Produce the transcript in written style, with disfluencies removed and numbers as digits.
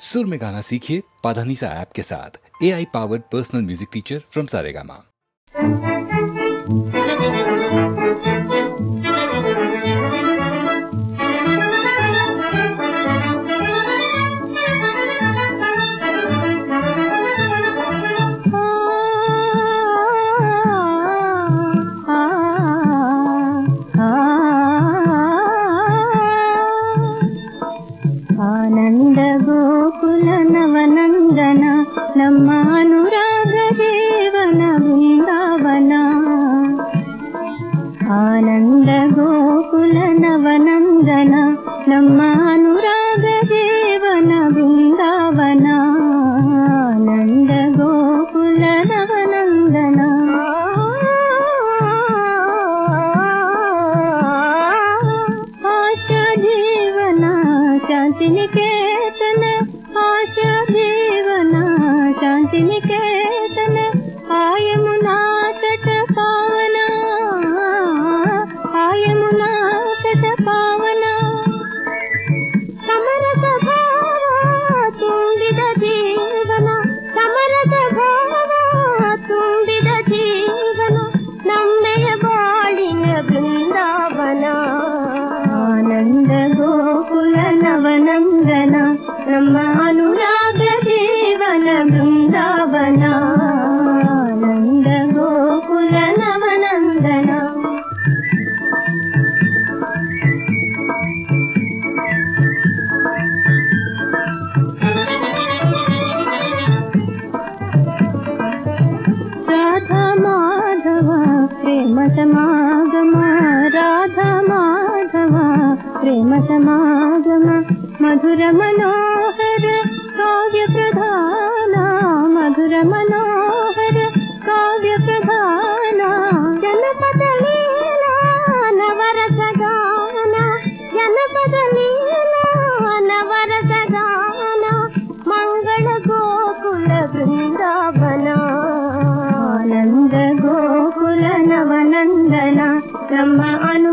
सुर में गाना सीखिए पाधानीसा ऐप के साथ। AI powered personal music teacher from Saregama. ಆನಂದ ಗೋಕುಲ ನವನಂದನ ನಮ್ಮ ಅನುರಾಗ ದೇವನ ಬೃಂದಾವನ. ಆನಂದ ಗೋಕುಲ ನವನಂದನ ನಮ್ಮ ಅನುರಾಗ ದೇವನ ಬೃಂದಾವನ. ಆನಂದ ಗೋಕುಲ ನವನಂದನ. ಆಶಾ ಜೀವನ ಶಾಂತಿ ನಿಕೇತನ. ಆಶಾ ಜೀವನ ಶಾಂತಿ ನಿಕೇತನ. ಯಮುನಾ ತಟ ಪಾವನ. ಯಮುನಾ ತಟ ಪಾವನ. ಸಮರಸ ಭಾವ ತುಂಬಿದ ಜೀವನ. ಸಮರಸ ಭಾವ ತುಂಬಿದ ಜೀವನ. ನಮ್ಮೆಯ ಬಾಳಿನ ಬೃಂದಾವನ. ಆನಂದ ಗೋಕುಲ ನವನಂದನ ನಮ್ಮ ಅನುರಾಗ ದೇವನ ಬೃಂದಾವನ. ಆನಂದ ಗೋಕುಲ ನವನಂದನ. ರಾಧಾ ಮಾಧವ ಪ್ರೇಮ ಸಮಾಗಮ. ರಾಧಾ ಮಾಧವ ಪ್ರೇಮ ಸಮಾಗಮ. ಮಧುರ ಮನೋಹರ ಕಾವ್ಯ ಪ್ರಧಾನ. ಮಧುರ ಮನೋಹರ ಕಾವ್ಯ ಪ್ರಧಾನ. ಜನಪದ ಲೀಲಾ ನವರಸ ಗಾನ. ಜನಪದ ಲೀಲಾ ನವರಸ ಗಾನ. ಮಂಗಳ ಗೋಕುಲ ಬೃಂದಾವನ. ಆನಂದ ಗೋಕುಲ ನವನಂದನ ನಮ್ಮ ಅನು